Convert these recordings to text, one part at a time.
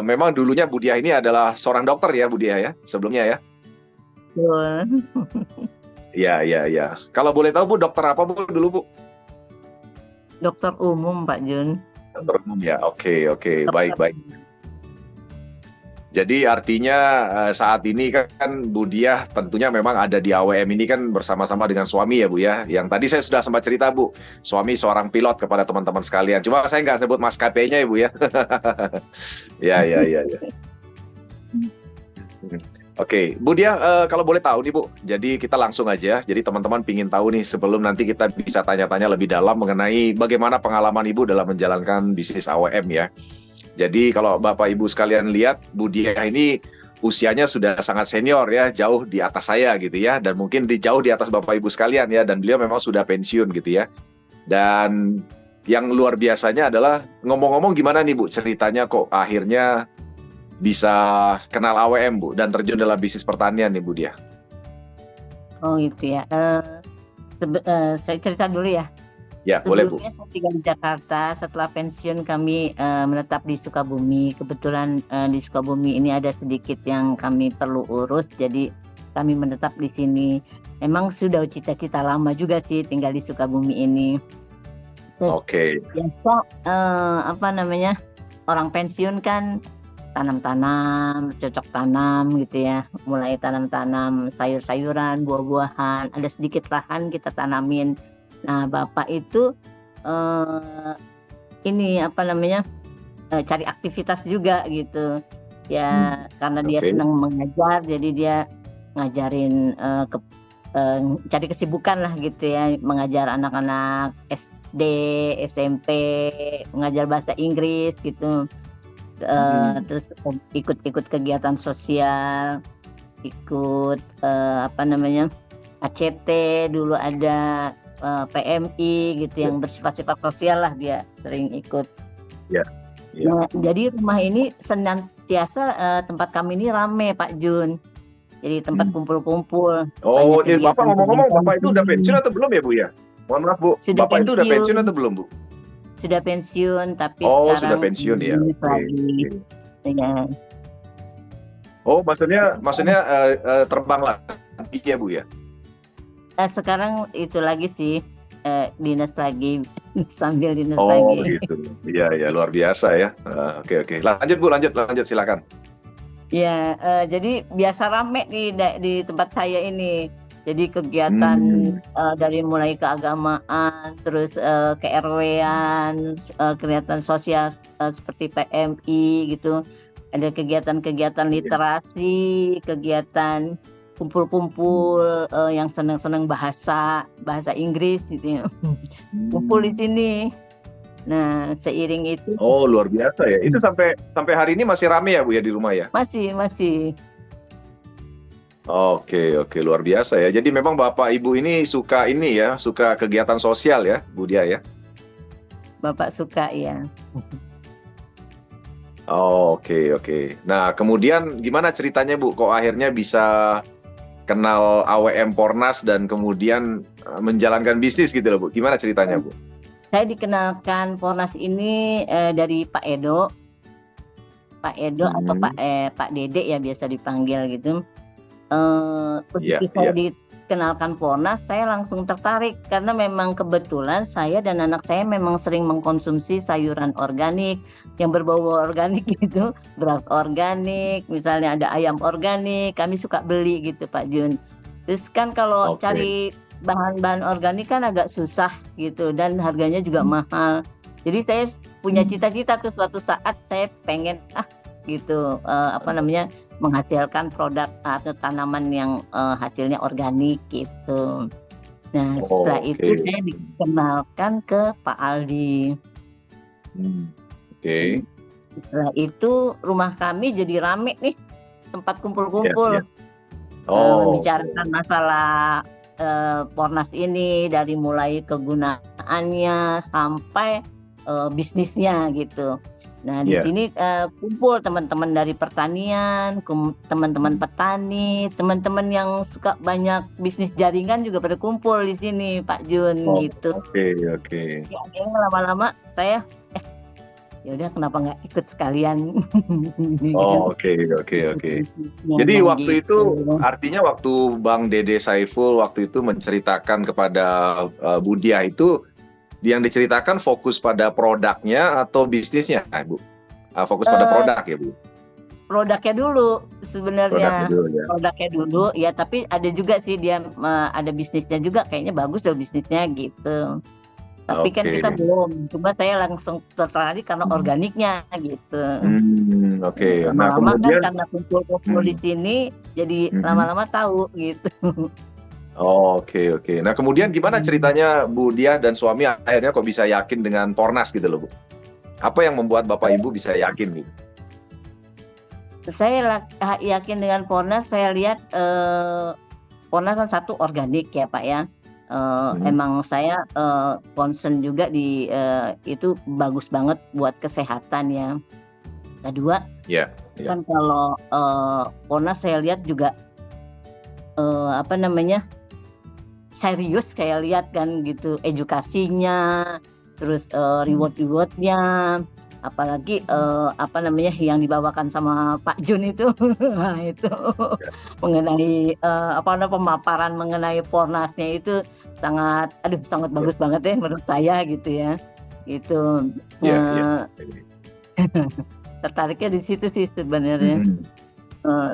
memang dulunya Bu Diah ini adalah seorang dokter ya Bu Diah ya, sebelumnya ya? Betul. Iya iya iya. Kalau boleh tahu Bu, dokter apa Bu dulu Bu? Dokter umum Pak Jun. Dokter umum ya. Oke oke, baik Dokter baik. umum. Jadi artinya saat ini kan Bu Diah tentunya memang ada di AWM ini kan bersama-sama dengan suami ya Bu ya. Yang tadi saya sudah sempat cerita Bu, suami seorang pilot kepada teman-teman sekalian. Cuma saya nggak sebut maskapainya ya Bu ya. Ya ya ya ya. Oke, Bu Diah, kalau boleh tahu nih Bu, jadi kita langsung aja. Jadi teman-teman pingin tahu nih sebelum nanti kita bisa tanya-tanya lebih dalam mengenai bagaimana pengalaman Ibu dalam menjalankan bisnis AWM ya. Jadi kalau Bapak Ibu sekalian lihat, Bu Diah ini usianya sudah sangat senior ya, jauh di atas saya gitu ya, dan mungkin jauh di atas Bapak Ibu sekalian ya, dan beliau memang sudah pensiun gitu ya. Dan yang luar biasanya adalah ngomong-ngomong gimana nih Bu ceritanya kok akhirnya bisa kenal AWM Bu dan terjun dalam bisnis pertanian nih Bu Diah. Oh gitu ya. Saya cerita dulu ya. Ya, boleh Bu. Sebelumnya saya tinggal di Jakarta. Setelah pensiun kami menetap di Sukabumi. Kebetulan di Sukabumi ini ada sedikit yang kami perlu urus, jadi kami menetap di sini. Emang sudah cita-cita lama juga sih tinggal di Sukabumi ini. Terus Oke. biasa apa namanya, orang pensiun kan tanam-tanam, cocok tanam gitu ya. Mulai tanam-tanam sayur-sayuran, buah-buahan, ada sedikit lahan kita tanamin. Nah, Bapak itu ini apa namanya, cari aktivitas juga gitu. Ya karena dia Oke. senang mengajar, jadi dia ngajarin, cari kesibukan lah gitu ya, mengajar anak-anak SD, SMP, mengajar bahasa Inggris gitu. Terus ikut-ikut kegiatan sosial, ikut apa namanya, ACT dulu ada, PMI gitu Ya, yang bersifat-sifat sosial lah dia sering ikut. ya, ya. Nah, jadi rumah ini senantiasa tempat kami ini rame Pak Jun. Jadi tempat kumpul-kumpul, banyak Oh, Bapak ngomong-ngomong, kegiatan-kegiatan di Bapak itu udah sini. pensiun atau belum ya Bu ya? Mohon maaf Bu, Sudah Bapak itu udah pensiun atau pensiun, belum Bu? sudah pensiun tapi Oh, sudah sekarang pensiun ya. dinas Oke. lagi. Oke. Ya. Oh, maksudnya terbang lagi ya Bu ya? Sekarang itu lagi sih, dinas lagi, sambil dinas Oh, lagi. gitu. Iya, ya, luar biasa ya. Oke, oke. Lanjut Bu, lanjut, silakan. Ya, jadi biasa rame di tempat saya ini. Jadi kegiatan Hmm, dari mulai keagamaan, terus ke-RW-an, kegiatan sosial seperti PMI gitu. Ada kegiatan-kegiatan iya. literasi, kegiatan kumpul-kumpul yang senang-senang bahasa Inggris gitu ya. Kumpul di Hmm. sini. Nah, seiring itu Oh, luar biasa ya. Itu sampai hari ini masih rame ya Bu ya di rumah ya? masih. Oke, oke, luar biasa ya. Jadi memang Bapak Ibu ini suka ini ya, suka kegiatan sosial ya, Bu Dia ya. Bapak suka ya. Oke, oke. Nah, kemudian gimana ceritanya Bu? Kok akhirnya bisa kenal AWM Pornas dan kemudian menjalankan bisnis gitu loh Bu? Gimana ceritanya Bu? Saya dikenalkan Pornas ini dari Pak Edo atau Hmm, Pak Dede ya biasa dipanggil gitu. iya, Begitu saya iya. dikenalkan Pornas, saya langsung tertarik karena memang kebetulan saya dan anak saya memang sering mengkonsumsi sayuran organik yang berbau organik gitu, beras organik, misalnya ada ayam organik, kami suka beli gitu Pak Jun. Terus kan kalau Oke. cari bahan-bahan organik kan agak susah gitu dan harganya juga mahal. Jadi saya punya cita-cita tuh suatu saat saya pengen gitu apa namanya, menghasilkan produk atau tanaman yang hasilnya organik gitu. Nah, setelah Oke. itu saya dikenalkan ke Pak Aldi. Hmm, oke. Setelah itu rumah kami jadi rame nih, tempat Iya, iya. kumpul-kumpul, Oh, membicarakan masalah Pornas ini dari mulai kegunaannya sampai bisnisnya gitu. Nah, di iya. sini kumpul teman-teman dari pertanian, teman-teman petani, teman-teman yang suka banyak bisnis jaringan juga pada kumpul di sini, Pak Jun Oh, gitu. oke, oke. Ya, akhirnya lama-lama saya ya udah kenapa nggak ikut sekalian. Oh, oke, oke, oke. Bisnisnya Jadi waktu itu gitu. artinya waktu Bang Dede Saiful waktu itu menceritakan kepada Budiah itu yang diceritakan fokus pada produknya atau bisnisnya, Bu? Fokus pada Eh, produk ya, Bu? Produknya dulu Produknya sebenarnya, dulu ya. produknya dulu ya, tapi ada juga sih dia ada bisnisnya juga, kayaknya bagus deh bisnisnya gitu. Tapi kan Oke. kita belum, cuma saya langsung tertarik karena organiknya gitu. Oke. Nah, Lama-lama kan kemudian, karena kumpul-kumpul di sini, jadi mm, lama-lama tahu gitu. oke, oke. Nah, kemudian gimana ceritanya Bu Diah dan suami akhirnya kok bisa yakin dengan Pornas gitu loh, Bu? Apa yang membuat Bapak Ibu bisa yakin gitu? Saya yakin dengan Pornas, saya lihat Pornas kan satu organik ya Pak ya. Hmm, Emang saya concern juga di itu bagus banget buat kesehatan ya. Kedua ya, ya. kan kalau Pornas saya lihat juga apa namanya, serius saya lihat kan gitu, edukasinya, terus Hmm, reward-reward-nya, apalagi apa namanya yang dibawakan sama Pak Jun itu, nah itu ya, mengenai apa namanya pemaparan mengenai Pornasnya itu sangat ya, bagus banget ya menurut saya gitu ya, gitu. ya, ya. Tertariknya di situ sih sebenarnya. Hmm.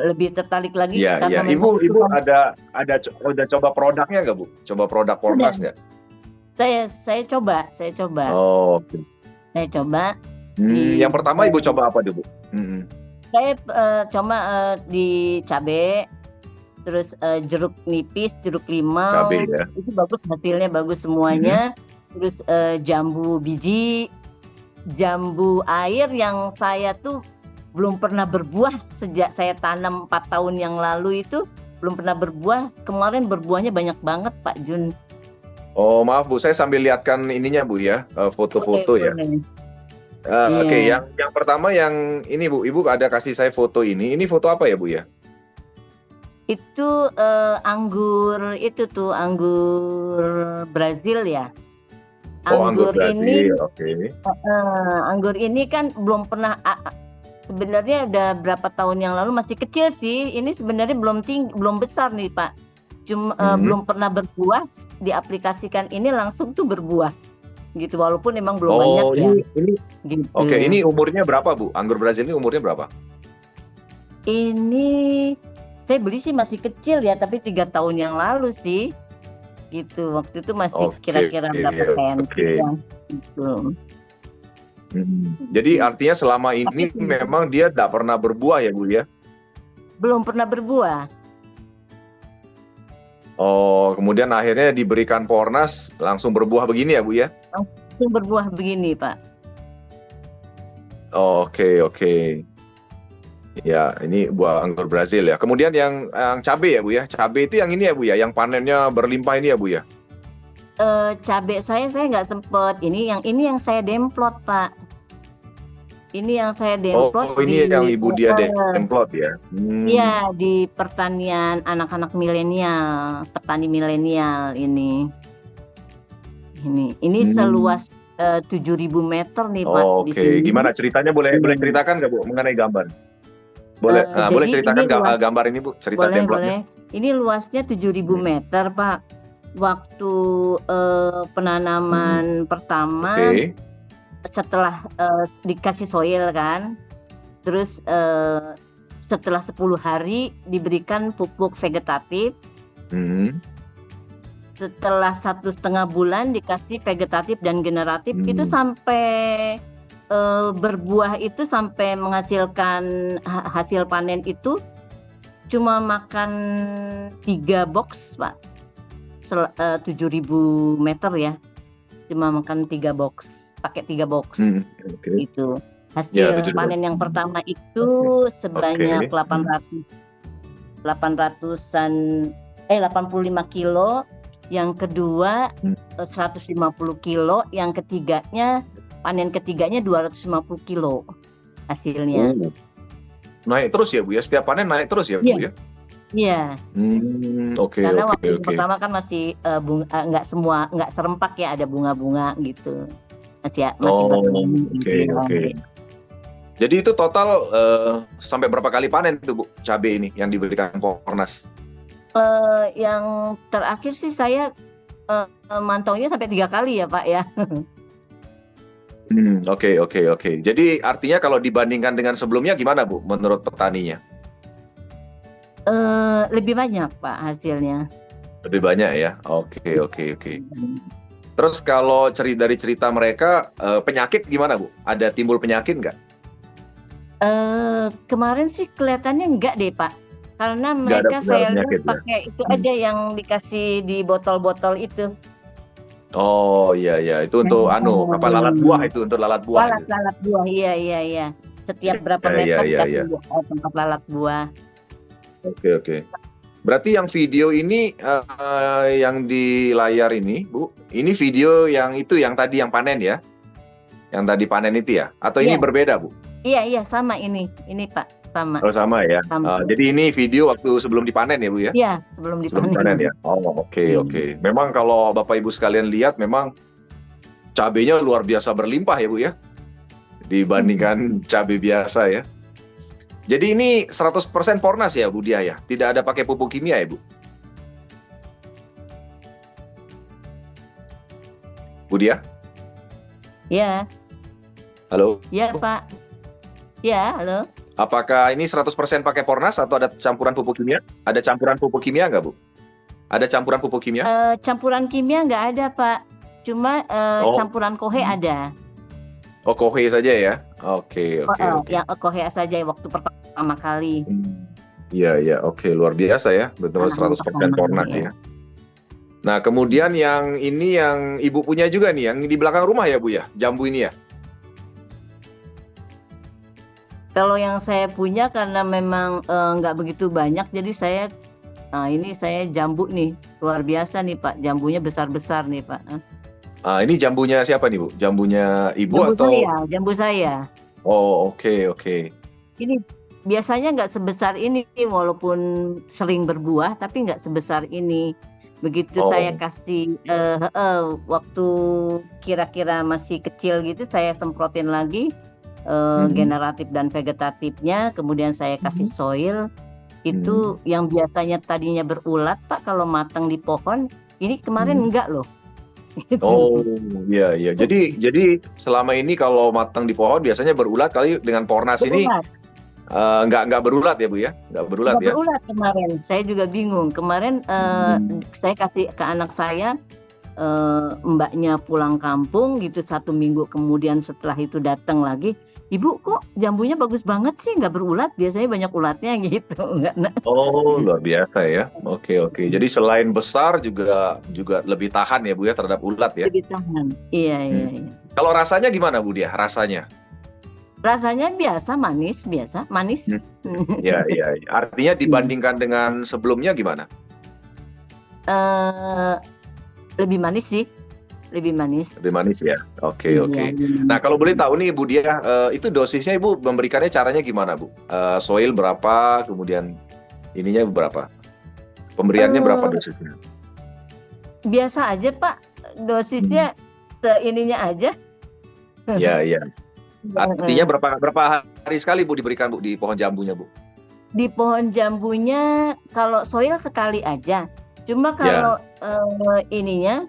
Lebih tertarik lagi Iya, iya. karena memang itu Ibu kan udah coba produknya nggak, Bu? Coba produk udah, Pornas nggak? saya coba saya coba Oh, oke. saya coba di Yang pertama Ibu coba apa dulu, Bu? Hmm, saya coba di cabe, terus jeruk nipis, jeruk cabe limau, ya. itu bagus hasilnya, bagus Hmm. semuanya. Terus jambu biji, jambu air yang saya tuh belum pernah berbuah sejak saya tanam 4 tahun yang lalu itu, belum pernah berbuah, kemarin berbuahnya banyak banget Pak Jun. Oh, maaf Bu, saya sambil lihatkan ininya Bu ya, Boleh foto-foto ya. boleh. Oke, Iya. yang pertama yang ini Bu, Ibu ada kasih saya foto ini. Ini foto apa ya Bu ya? Itu anggur itu tuh, anggur Brazil ya. Oh, anggur Anggur ini Brazil, oke. anggur ini kan belum pernah sebenarnya udah berapa tahun yang lalu, masih kecil sih. Ini sebenarnya belum besar nih, Pak. Cuma Hmm. belum pernah berbuah, diaplikasikan ini langsung tuh berbuah gitu. Walaupun emang belum banyak Oh, ya ini oke, gitu. ini umurnya berapa Bu? Anggur Brazil ini umurnya berapa? Ini saya beli sih masih kecil ya, tapi 3 tahun yang lalu sih gitu. Waktu itu masih Oke, kira-kira berapa senti oke. ya gitu. Jadi artinya selama ini memang dia tidak pernah berbuah ya Bu ya? Belum pernah berbuah. Oh, kemudian akhirnya diberikan Pornas langsung berbuah begini ya Bu ya? Langsung berbuah begini, Pak. Oh, oke, oke. Ya, ini buah anggur Brazil ya. Kemudian yang cabe ya Bu ya? Cabe itu yang ini ya Bu ya? Yang panennya berlimpah ini ya Bu ya? Cabe saya nggak sempet. Ini yang saya demplot, Pak. Ini yang saya Oh, demplot ini yang di Ibu dia demplot ya? iya, di pertanian anak-anak milenial, petani milenial ini. Ini Hmm. seluas 7.000 meter nih, Pak, di Oke, sini. gimana ceritanya boleh Iya. ceritakan nggak Bu mengenai gambar? Boleh Jadi ini ceritakan gambar ini Bu, cerita boleh demplotnya? boleh. Ini luasnya 7.000 Hmm. meter, Pak. Waktu Hmm. penanaman pertama Oke. setelah dikasih soil kan, terus setelah 10 hari diberikan pupuk vegetatif, Hmm. setelah 1,5 bulan dikasih vegetatif dan generatif, itu Hmm. sampai berbuah itu sampai menghasilkan hasil panen itu cuma makan 3 box, Pak. 7.000 meter ya, cuma makan 3 box, pakai 3 box Oke. gitu. Ya, Hasil 7. panen yang pertama itu sebanyak Oke. 800-an 85 kilo, yang kedua 150 kilo, yang ketiganya panen ketiganya 250 kilo hasilnya. Oh, naik terus ya Bu ya? Setiap panen naik terus ya Bu Iya, ya? iya. Oke, Karena waktu oke, yang oke. pertama kan masih nggak serempak ya, ada bunga-bunga gitu. masih Oh, berani oke, gitu ya. oke. Jadi itu total sampai berapa kali panen tuh Bu, cabai ini yang diberikan Pornas? Yang terakhir sih saya mantaunya sampai 3 kali ya Pak ya. Oke, oke, oke. Jadi artinya kalau dibandingkan dengan sebelumnya gimana Bu, menurut petaninya? Lebih banyak Pak hasilnya. Lebih banyak ya? Oke, oke, oke. Terus kalau dari cerita mereka, penyakit gimana Bu? Ada timbul penyakit nggak? Kemarin sih kelihatannya enggak deh Pak, karena Nggak ada mereka saya lihat penyakit ya? pakai itu aja yang dikasih di botol-botol itu. Oh iya, iya. Itu untuk lalat buah itu, untuk lalat buah itu. Lalat buah, iya iya iya. Setiap berapa Iya, iya, meter iya, iya. dikasih tempat lalat buah. Oke, oke. Berarti yang video ini yang di layar ini, Bu, ini video yang itu yang tadi yang panen ya? Yang tadi panen itu ya? Atau ini Iya. berbeda, Bu? Iya iya sama ini Pak, sama. Oh sama ya. Sama. Jadi ini video waktu sebelum dipanen ya Bu ya? Iya, sebelum Sebelum dipanen. panen ya. Oh oke, oke. Memang kalau Bapak Ibu sekalian lihat memang cabenya luar biasa berlimpah ya Bu ya, dibandingkan cabai biasa ya. Jadi ini 100% Pornas ya Bu Diah ya? Tidak ada pakai pupuk kimia ya Bu? Bu Diah? Iya, Halo? iya Pak. Iya, halo. Apakah ini 100% pakai Pornas atau ada campuran pupuk kimia? Ada campuran pupuk kimia nggak Bu? Ada campuran pupuk kimia? Campuran kimia nggak ada Pak, cuma campuran kohe ada. Oh kohe saja ya? Oke, oke, oke. Yang kohe saja waktu pertama kali. Iya, iya, oke, luar biasa ya, betul 100% Pornas ya. Nah, kemudian yang ini yang Ibu punya juga nih, yang di belakang rumah ya Bu ya, jambu ini ya? Kalau yang saya punya karena memang nggak begitu banyak, jadi saya jambu nih, luar biasa nih Pak, jambunya besar-besar nih Pak. Ini jambunya siapa nih Bu? Jambunya Ibu atau? Jambu saya. Oh oke, oke. Ini biasanya nggak sebesar ini, walaupun sering berbuah, tapi nggak sebesar ini. Begitu saya kasih waktu kira-kira masih kecil gitu, saya semprotin lagi generatif dan vegetatifnya, kemudian saya kasih soil. Itu yang biasanya tadinya berulat Pak kalau matang di pohon, ini kemarin enggak loh. Oh iya, iya. Jadi selama ini kalau matang di pohon biasanya berulat, kali dengan Pornas ini nggak berulat ya Bu ya? Nggak berulat ya? Berulat kemarin, saya juga bingung. Kemarin saya kasih ke anak saya, mbaknya pulang kampung gitu 1 minggu kemudian, setelah itu datang lagi, "Ibu kok jambunya bagus banget sih, nggak berulat, biasanya banyak ulatnya," gitu. Oh luar biasa ya. Oke, oke. Jadi selain besar juga lebih tahan ya Bu ya terhadap ulat ya? Lebih tahan, iya iya iya. Kalau rasanya gimana Bu Diah, rasanya? Rasanya biasa, manis. Iya, iya. Artinya dibandingkan dengan sebelumnya gimana? Lebih manis sih, lebih manis. Lebih manis ya. Oke, oke. Nah kalau boleh tahu nih Bu Diah, itu dosisnya Ibu memberikannya caranya gimana Bu? Soil berapa, kemudian ininya berapa? Pemberiannya berapa dosisnya? Biasa aja Pak, dosisnya ininya aja. Iya, iya. Artinya berapa hari sekali Bu diberikan Bu di pohon jambunya Bu? Di pohon jambunya kalau soil sekali aja. Cuma kalau ininya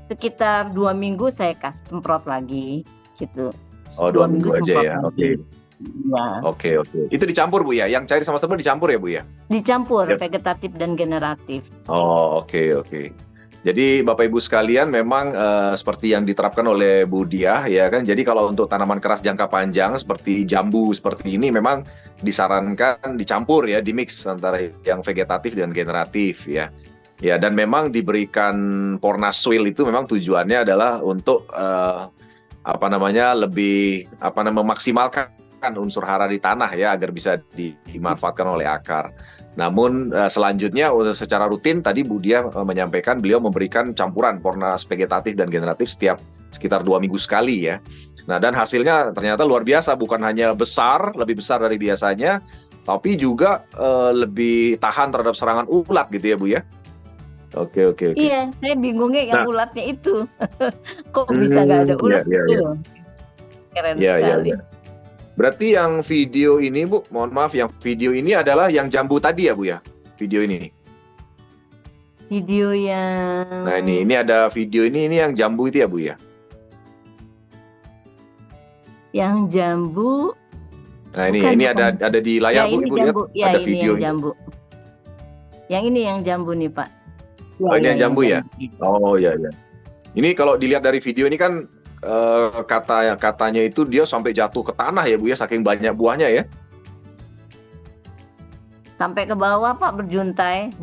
sekitar 2 minggu saya semprot lagi gitu. Oh 2 minggu aja ya. Oke. Ya. Oke, oke. Itu dicampur Bu ya? Yang cair sama semua dicampur ya Bu ya? Dicampur vegetatif dan generatif. Oh oke, oke. Jadi Bapak Ibu sekalian memang seperti yang diterapkan oleh Bu Diah ya kan. Jadi kalau untuk tanaman keras jangka panjang seperti jambu seperti ini memang disarankan dicampur ya, dimix antara yang vegetatif dan generatif ya. Ya dan memang diberikan Pornas soil itu memang tujuannya adalah untuk lebih memaksimalkan unsur hara di tanah ya agar bisa dimanfaatkan oleh akar. Namun selanjutnya secara rutin tadi Bu Diah menyampaikan beliau memberikan campuran Pornas vegetatif dan generatif setiap sekitar 2 minggu sekali ya. Nah dan hasilnya ternyata luar biasa, bukan hanya lebih besar dari biasanya, tapi juga lebih tahan terhadap serangan ulat gitu ya Bu ya. Oke, oke, oke. Iya, saya bingungnya yang Nah, ulatnya itu. Kok bisa nggak ada iya, ulat iya, itu iya. loh. Keren Iya, iya, sekali. iya. Berarti yang video ini, Bu, mohon maaf, yang video ini adalah yang jambu tadi ya, Bu ya? Video ini. Video Nah, ini yang ada video ini yang jambu itu ya, Bu ya? jambu, Nah, bukan, ini bukan. ada di Ya layar, Bu, ini Ibu lihat jambu, ya ada ini yang videonya. jambu. Yang ini yang jambu nih, Pak. Ya, Oh, ini ya, yang yang jambu ya? jambu. Oh, iya, iya. Ini kalau dilihat dari video ini kan katanya itu dia sampai jatuh ke tanah ya, Bu ya, saking banyak buahnya ya. Sampai ke bawah, Pak, berjuntai.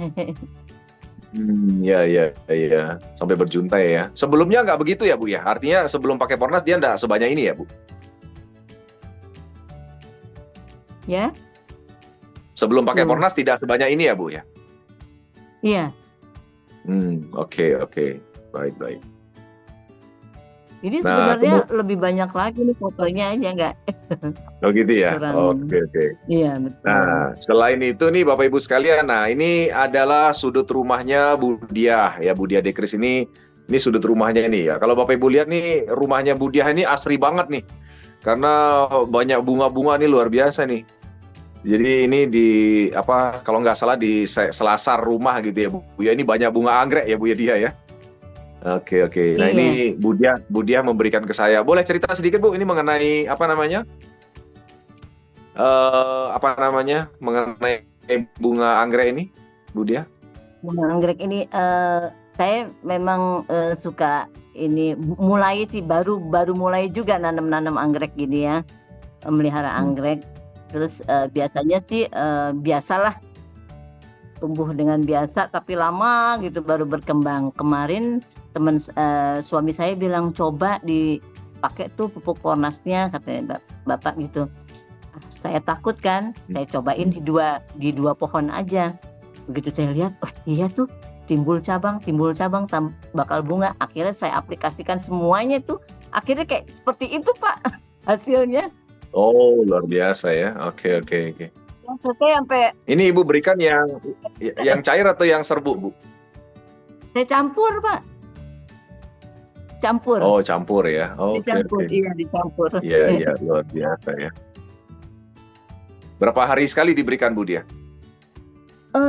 Iya, iya, iya. Sampai berjuntai ya. Sebelumnya nggak begitu ya, Bu ya? Artinya sebelum pakai Pornas dia nggak sebanyak ini ya, Bu? Ya, Sebelum pakai tuh. Pornas tidak sebanyak ini ya, Bu ya? Iya. Oke, oke. Baik, baik. Jadi Nah, sebenarnya lebih banyak lagi nih fotonya aja nggak oh gitu ya? kurang. Oke, oke. Iya, betul. Nah, selain itu nih Bapak Ibu sekalian, nah ini adalah sudut rumahnya Bu Diah ya, Bu Diah Dekris ini sudut rumahnya nih ya. Kalau Bapak Ibu lihat nih rumahnya Bu Diah ini asri banget nih. Karena banyak bunga-bunga nih luar biasa nih. Jadi ini di apa kalau nggak salah di selasar rumah gitu ya Bu ya, ini banyak bunga anggrek ya Bu ya Diah ya. Oke, oke. Nah, Iya. ini Bu Diah memberikan ke saya. Boleh cerita sedikit Bu ini mengenai apa namanya? Mengenai bunga anggrek ini, Bu Diah? Bunga anggrek ini saya memang suka ini mulai sih baru mulai juga nanam anggrek gini ya, melihara anggrek. Terus biasanya sih biasalah tumbuh dengan biasa tapi lama gitu baru berkembang. Kemarin teman suami saya bilang coba dipakai tuh pupuk Pornasnya katanya Bapak gitu. Saya takut kan, saya cobain di dua pohon aja. Begitu saya lihat, oh iya tuh timbul cabang bakal bunga. Akhirnya saya aplikasikan semuanya tuh, akhirnya kayak seperti itu Pak hasilnya. Oh, luar biasa ya. Oke, oke, oke. Maksudnya sampai Ini Ibu berikan yang cair atau yang serbuk, Bu? saya campur Pak, campur. Oh, campur ya. Oke, Dicampur, oke. iya dicampur. Iya, iya, luar biasa ya. Berapa hari sekali diberikan Bu Diah?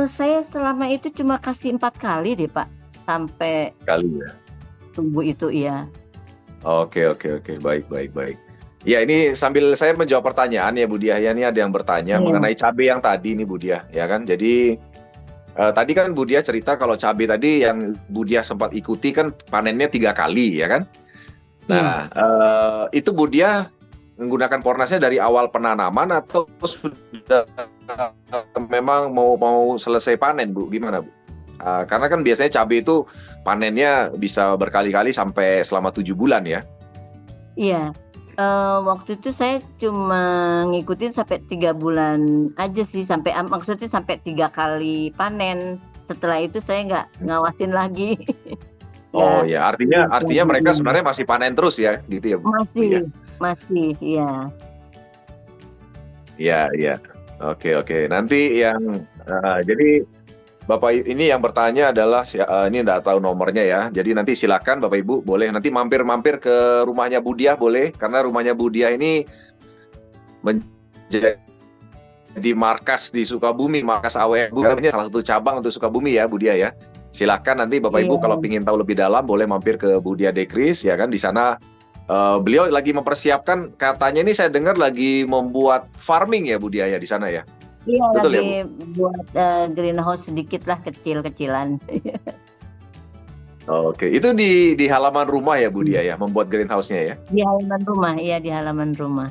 Saya selama itu cuma kasih 4 kali deh Pak, sampai Kali ya. tumbuh itu iya. Oke, oke, oke. Baik, baik, baik. Ya, ini sambil saya menjawab pertanyaan ya Bu Diah ya. Ini ada yang bertanya Iya. mengenai cabai yang tadi nih Bu Diah, ya kan? Jadi tadi kan Bu Diah cerita kalau cabai tadi yang Bu Diah sempat ikuti kan panennya 3 kali, ya kan? Nah, itu Bu Diah menggunakan Pornasnya dari awal penanaman atau sudah memang mau selesai panen, Bu? Gimana, Bu? Karena kan biasanya cabai itu panennya bisa berkali-kali sampai selama 7 bulan ya. Iya, waktu itu saya cuma ngikutin sampai 3 bulan aja sih, maksudnya sampai 3 kali panen. Setelah itu saya nggak ngawasin lagi. Oh ya, artinya mereka Iya. sebenarnya masih panen terus ya, gitu ya, Bu? Masih, iya. Iya, iya. Oke, oke. Nanti jadi Bapak ini yang bertanya adalah ini enggak tahu nomornya ya. Jadi nanti silakan Bapak Ibu boleh nanti mampir ke rumahnya Bu Diah boleh, karena rumahnya Bu Diah ini menjadi markas di Sukabumi, markas AWM ini salah satu cabang untuk Sukabumi ya Bu Diah ya. Silakan nanti Bapak Ibu kalau ingin tahu lebih dalam boleh mampir ke Bu Diah Dekris ya kan, di sana beliau lagi mempersiapkan, katanya ini saya dengar lagi membuat farming ya Bu Diah ya di sana ya. Iya, betul lagi ya, buat greenhouse sedikit lah, kecil-kecilan. Oke, itu di halaman rumah ya Bu Diah ya, membuat greenhouse-nya ya? Di halaman rumah, iya di halaman rumah.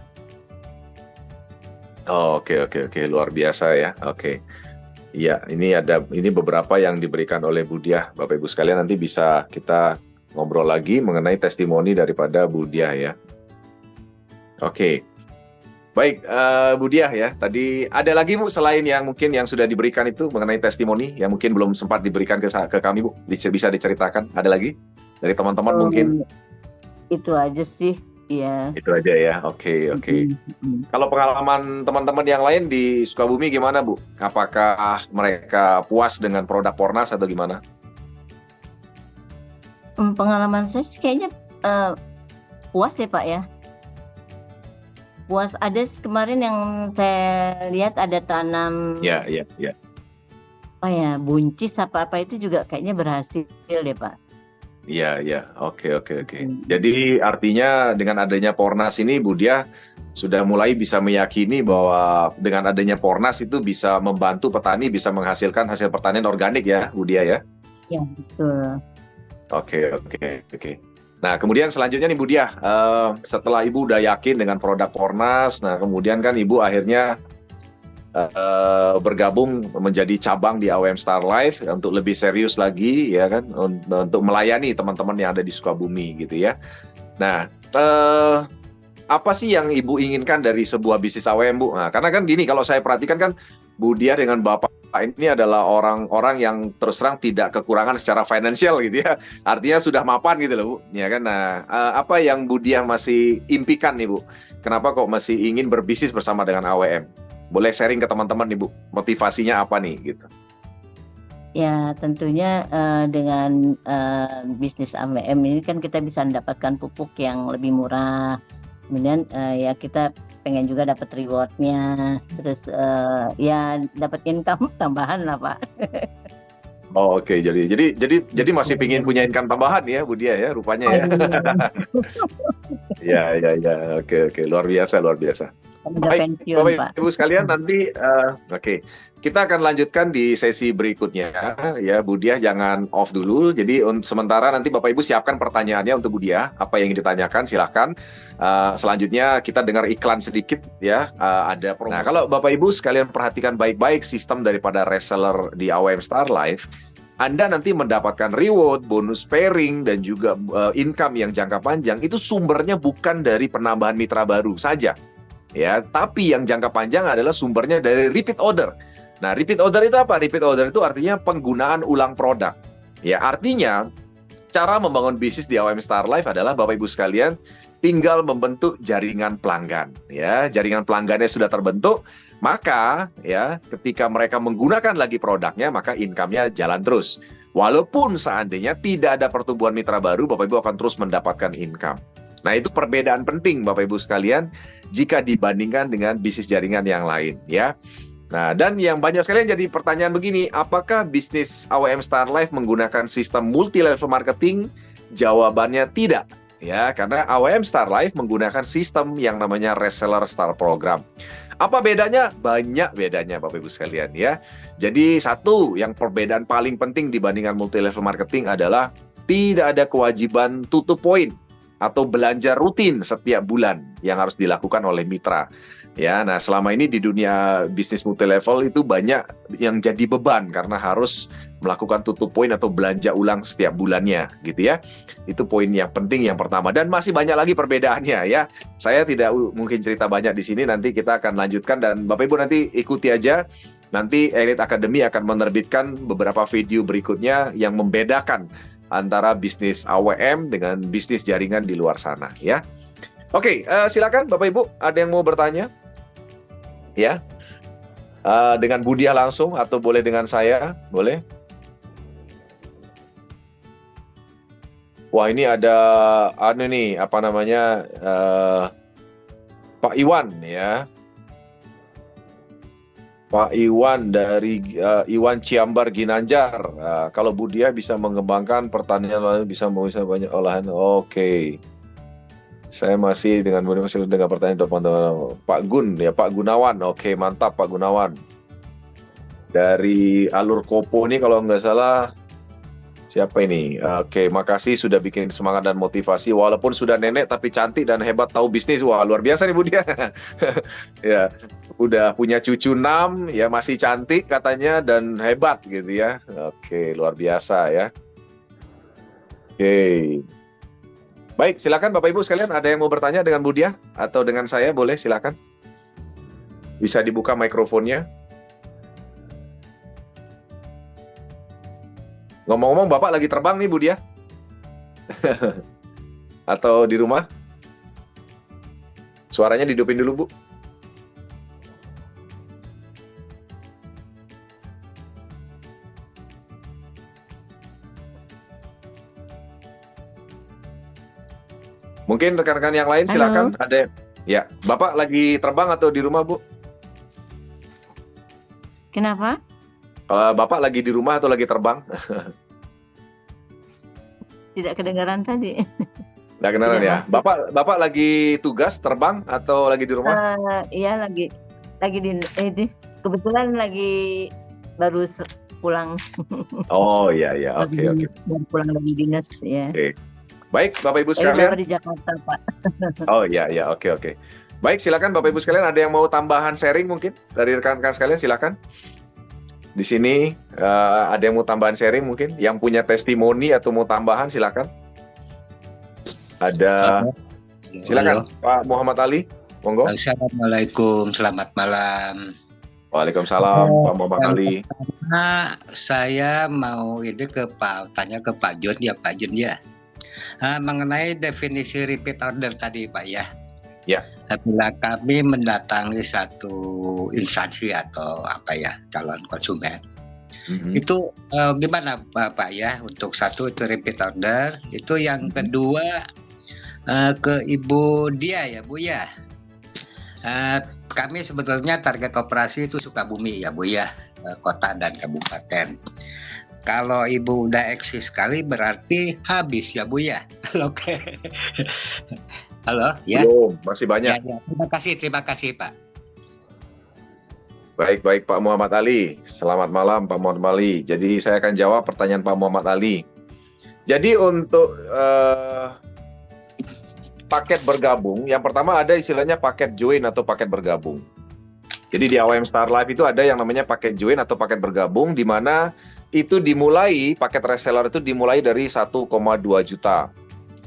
Oke, luar biasa ya. Oke. Iya, ini beberapa yang diberikan oleh Bu Diah. Bapak Ibu sekalian nanti bisa kita ngobrol lagi mengenai testimoni daripada Bu Diah ya. Oke. Baik, Bu Diah ya. Tadi ada lagi Bu selain yang mungkin yang sudah diberikan itu mengenai testimoni yang mungkin belum sempat diberikan ke kami Bu. Bisa diceritakan? Ada lagi dari teman-teman mungkin? Itu aja sih, iya. Itu aja ya. Oke. Kalau pengalaman teman-teman yang lain di Sukabumi gimana Bu? Apakah mereka puas dengan produk Pornas atau gimana? Pengalaman saya sih kayaknya, eee, puas ya, Pak, ya. Puas, ada kemarin yang saya lihat ada tanam, Ya, ya, ya. apa ya, buncis apa-apa itu juga kayaknya berhasil deh, Pak. Iya, iya. Oke, oke, oke. Mhm. Jadi artinya dengan adanya Pornas ini Bu Diah sudah mulai bisa meyakini bahwa dengan adanya Pornas itu bisa membantu petani bisa menghasilkan hasil pertanian organik ya, Bu Diah ya? Iya, betul. Oke, oke, oke. Nah, kemudian selanjutnya nih Bu Diah, setelah Ibu udah yakin dengan produk Pornas, nah kemudian kan Ibu akhirnya bergabung menjadi cabang di AWM Star Life untuk lebih serius lagi ya kan untuk melayani teman-teman yang ada di Sukabumi gitu ya. Nah, apa sih yang Ibu inginkan dari sebuah bisnis AWM, Bu? Nah, karena kan gini, kalau saya perhatikan kan Bu Diah dengan Bapak ini adalah orang-orang yang terus terang tidak kekurangan secara finansial gitu ya. Artinya sudah mapan gitu loh, Bu. Ya kan? Nah, apa yang Bu Diah masih impikan nih, Bu? Kenapa kok masih ingin berbisnis bersama dengan AWM? Boleh sharing ke teman-teman nih, Bu. Motivasinya apa nih gitu? Ya tentunya, dengan, bisnis AWM ini kan kita bisa mendapatkan pupuk yang lebih murah, kemudian, ya kita pengen juga dapat reward-nya, terus, ya dapat income tambahan lah, Pak. Oh, oke. Jadi masih pingin Gitu. punya income tambahan ya, Bu Diah ya, rupanya Oh ya. iya, Iya, iya, iya. Oke, oke. Luar biasa, luar biasa. kan udah Baik, pensiun, Bapak Pak. Ibu sekalian nanti oke. Kita akan lanjutkan di sesi berikutnya ya. Bu Diah jangan off dulu. Jadi sementara nanti Bapak Ibu siapkan pertanyaannya untuk Bu Diah. Apa yang ingin ditanyakan silahkan. Selanjutnya kita dengar iklan sedikit ya. Ada promosi. Nah, kalau Bapak Ibu sekalian perhatikan baik-baik sistem daripada reseller di AWM Star Life, Anda nanti mendapatkan reward, bonus pairing, dan juga income yang jangka panjang. Itu sumbernya bukan dari penambahan mitra baru saja ya, tapi yang jangka panjang adalah sumbernya dari repeat order. Nah, repeat order itu apa? Repeat order itu artinya penggunaan ulang produk. Ya, artinya cara membangun bisnis di AWM Star Life adalah Bapak Ibu sekalian tinggal membentuk jaringan pelanggan. Ya, jaringan pelanggannya sudah terbentuk, maka ya ketika mereka menggunakan lagi produknya, maka income-nya jalan terus. Walaupun seandainya tidak ada pertumbuhan mitra baru, Bapak Ibu akan terus mendapatkan income. Nah, itu perbedaan penting Bapak Ibu sekalian jika dibandingkan dengan bisnis jaringan yang lain ya. Nah, dan yang banyak sekali yang jadi pertanyaan begini, apakah bisnis AWM Star Life menggunakan sistem multi level marketing? Jawabannya tidak. Ya, karena AWM Star Life menggunakan sistem yang namanya reseller star program. Apa bedanya? Banyak bedanya Bapak Ibu sekalian ya. Jadi satu, yang perbedaan paling penting dibandingkan multi level marketing adalah tidak ada kewajiban tutup poin atau belanja rutin setiap bulan yang harus dilakukan oleh mitra. Ya, nah selama ini di dunia bisnis multi level itu banyak yang jadi beban karena harus melakukan tutup poin atau belanja ulang setiap bulannya, gitu ya. Itu poin yang penting yang pertama dan masih banyak lagi perbedaannya ya. Saya tidak mungkin cerita banyak di sini, nanti kita akan lanjutkan dan Bapak Ibu nanti ikuti aja. Nanti Elite Academy akan menerbitkan beberapa video berikutnya yang membedakan antara bisnis AWM dengan bisnis jaringan di luar sana ya. Oke, silakan Bapak Ibu, ada yang mau bertanya? Ya, dengan Bu Diah langsung atau boleh dengan saya, boleh? Wah, ini ada nih apa namanya Pak Iwan ya, Pak Iwan dari Iwan Ciambar Ginanjar. Kalau Bu Diah bisa mengembangkan pertanian lain bisa banyak olahan. Oke. Saya masih masih dengan pertanyaan teman-teman Pak Gun ya, Pak Gunawan. Oke, mantap Pak Gunawan. Dari Alur Kopo ini kalau nggak salah siapa ini? Oke, makasih sudah bikin semangat dan motivasi. Walaupun sudah nenek tapi cantik dan hebat tahu bisnis. Wah, luar biasa nih Bu Dia. Ya, udah punya cucu 6, ya masih cantik katanya dan hebat gitu ya. Oke, luar biasa ya. Oke. Baik, silakan Bapak Ibu sekalian, ada yang mau bertanya dengan Bu Dia atau dengan saya, boleh silakan. Bisa dibuka mikrofonnya. Ngomong-ngomong, Bapak lagi terbang nih Bu Dia? Atau di rumah? Suaranya dihidupin dulu Bu. Mungkin rekan-rekan yang lain Halo. silakan. Ada ya, Bapak lagi terbang atau di rumah, Bu? Kenapa? Kalau Bapak lagi di rumah atau lagi terbang? Tidak kedengaran tadi. Nggak kedengeran Tidak ya. masuk. Bapak lagi tugas terbang atau lagi di rumah? Iya lagi kebetulan lagi baru pulang. Oh iya iya, oke. Baru pulang dari dinas ya. Oke. Baik, Bapak Ibu Tapi sekalian. Bapak di Jakarta, Pak. Oh iya, oke. Baik, silakan Bapak Ibu sekalian, ada yang mau tambahan sharing mungkin dari rekan-rekan sekalian, silakan. Di sini ada yang mau tambahan sharing mungkin, yang punya testimoni atau mau tambahan silakan. Ada, silakan Pak Muhammad Ali, monggo. Assalamualaikum, selamat malam. Waalaikumsalam Pak Muhammad Ali. Nah, saya mau tanya ke Pak Jun ya. Mengenai definisi repeat order tadi Pak ya. Ya. Bila kami mendatangi satu instansi atau calon konsumen, itu gimana Pak ya? Untuk satu itu repeat order, itu yang kedua ke Ibu Dia ya Bu ya. Kami sebetulnya target operasi itu Sukabumi ya Bu ya, kota dan kabupaten. Kalau Ibu udah eksis sekali berarti habis ya Bu ya. Oke. Halo ya. Belum, masih banyak. Ya. Terima kasih Pak. Baik Pak Muhammad Ali. Selamat malam Pak Muhammad Ali. Jadi saya akan jawab pertanyaan Pak Muhammad Ali. Jadi untuk paket bergabung, yang pertama ada istilahnya paket join atau paket bergabung. Jadi di AWM Star Life itu ada yang namanya paket join atau paket bergabung, di mana itu dimulai, paket reseller itu dimulai dari 1,2 juta.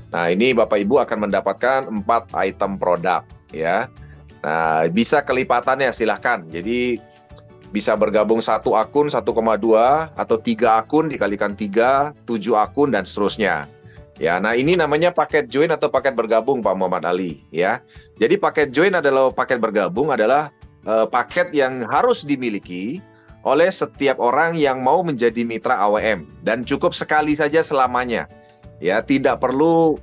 Nah ini Bapak Ibu akan mendapatkan 4 item produk ya. Nah bisa kelipatannya silahkan. Jadi bisa bergabung 1 akun 1,2 atau 3 akun dikalikan 3, 7 akun dan seterusnya. Ya, nah ini namanya paket join atau paket bergabung Pak Muhammad Ali ya. Jadi paket join adalah paket bergabung adalah paket yang harus dimiliki oleh setiap orang yang mau menjadi mitra AWM dan cukup sekali saja selamanya. Ya, tidak perlu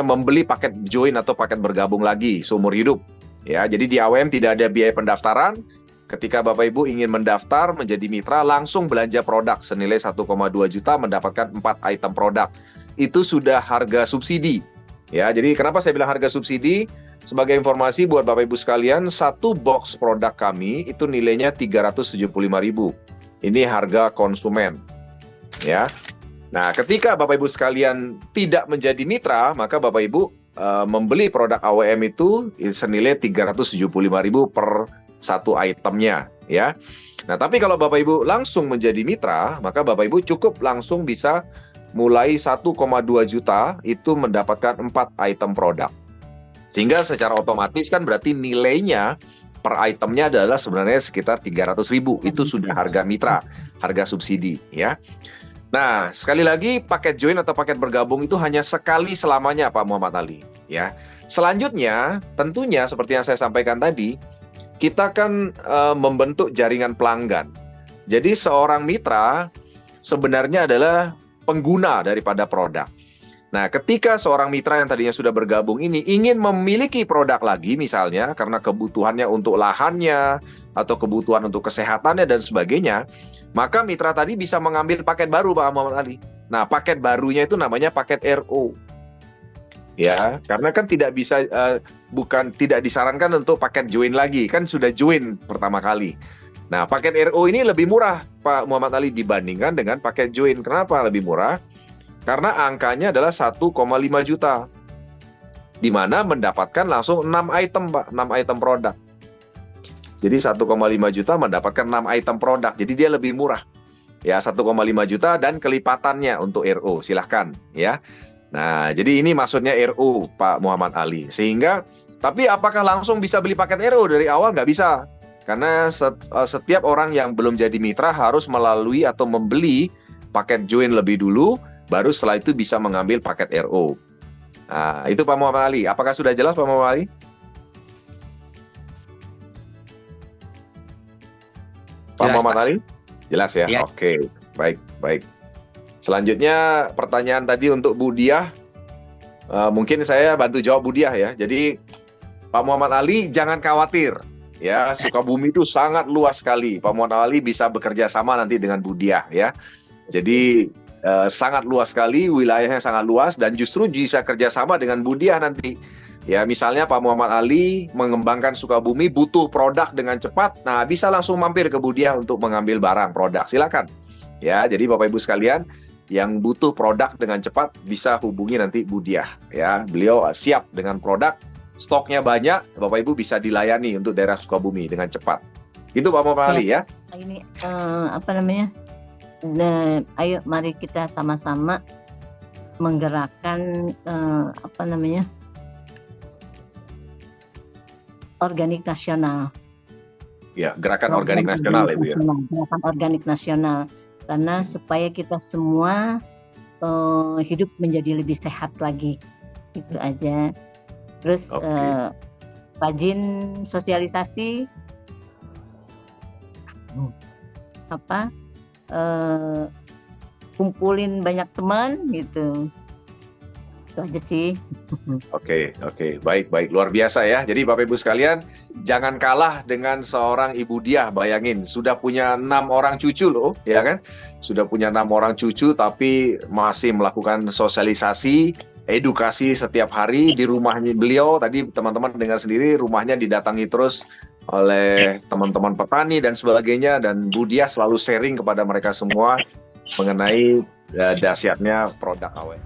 membeli paket join atau paket bergabung lagi seumur hidup. Ya, jadi di AWM tidak ada biaya pendaftaran. Ketika Bapak Ibu ingin mendaftar menjadi mitra, langsung belanja produk senilai 1,2 juta mendapatkan 4 item produk. Itu sudah harga subsidi. Ya, jadi kenapa saya bilang harga subsidi? Sebagai informasi buat Bapak Ibu sekalian, satu box produk kami itu nilainya 375.000. Ini harga konsumen. Ya. Nah, ketika Bapak Ibu sekalian tidak menjadi mitra, maka Bapak Ibu membeli produk AWM itu senilai 375.000 per satu itemnya, ya. Nah, tapi kalau Bapak Ibu langsung menjadi mitra, maka Bapak Ibu cukup langsung bisa mulai 1,2 juta itu mendapatkan 4 item produk. Sehingga secara otomatis kan berarti nilainya per itemnya adalah sebenarnya sekitar 300.000. Itu sudah harga mitra, harga subsidi ya. Nah, sekali lagi paket join atau paket bergabung itu hanya sekali selamanya Pak Muhammad Ali ya. Selanjutnya tentunya seperti yang saya sampaikan tadi, kita kan membentuk jaringan pelanggan. Jadi seorang mitra sebenarnya adalah pengguna daripada produk. Nah, ketika seorang mitra yang tadinya sudah bergabung ini ingin memiliki produk lagi misalnya karena kebutuhannya untuk lahannya atau kebutuhan untuk kesehatannya dan sebagainya, maka mitra tadi bisa mengambil paket baru Pak Muhammad Ali. Nah, paket barunya itu namanya paket RO. Ya, karena kan tidak bisa tidak disarankan untuk paket join lagi, kan sudah join pertama kali. Nah, paket RO ini lebih murah Pak Muhammad Ali dibandingkan dengan paket join. Kenapa lebih murah? Karena angkanya adalah 1,5 juta. Di mana mendapatkan langsung 6 item, Pak, 6 item produk. Jadi 1,5 juta mendapatkan 6 item produk. Jadi dia lebih murah. Ya, 1,5 juta dan kelipatannya untuk RO. Silahkan, ya. Nah, jadi ini maksudnya RO Pak Muhammad Ali. Sehingga, tapi apakah langsung bisa beli paket RO dari awal? Nggak bisa. Karena setiap orang yang belum jadi mitra harus melalui atau membeli paket join lebih dulu, baru setelah itu bisa mengambil paket RO. Nah, itu Pak Muhammad Ali. Apakah sudah jelas Pak Muhammad Ali? Pak Muhammad Ali? Jelas ya? Ya. Oke, baik. Selanjutnya pertanyaan tadi untuk Bu Diah. Mungkin saya bantu jawab Bu Diah ya. Jadi Pak Muhammad Ali jangan khawatir ya, Sukabumi itu sangat luas sekali. Pak Muhammad Ali bisa bekerja sama nanti dengan Bu Diah ya. Jadi sangat luas sekali, wilayahnya sangat luas dan justru bisa kerjasama dengan Bu Diah nanti. Ya misalnya Pak Muhammad Ali mengembangkan Sukabumi butuh produk dengan cepat, nah bisa langsung mampir ke Bu Diah untuk mengambil barang produk. Silakan. Ya, jadi Bapak Ibu sekalian yang butuh produk dengan cepat bisa hubungi nanti Bu Diah. Ya, beliau siap dengan produk, stoknya banyak, Bapak Ibu bisa dilayani untuk daerah Sukabumi dengan cepat. Itu Pak Muhammad Ali ya. Ini apa namanya? Ayo mari kita sama-sama menggerakkan apa namanya? Organik nasional. Ya, gerakan organik nasional itu ya. Gerakan organik nasional. Karena supaya kita semua hidup menjadi lebih sehat lagi. Itu aja. Terus rajin sosialisasi kumpulin banyak teman gitu. Itu aja sih. Oke, baik, luar biasa ya. Jadi Bapak Ibu sekalian, jangan kalah dengan seorang Ibu Diah. Bayangin, sudah punya 6 orang cucu loh, ya kan? Sudah punya 6 orang cucu, tapi masih melakukan sosialisasi, edukasi setiap hari di rumahnya beliau. Tadi teman-teman dengar sendiri, rumahnya didatangi terus oleh teman-teman petani dan sebagainya. Dan Bu Diah selalu sharing kepada mereka semua mengenai dahsyatnya produk AWM.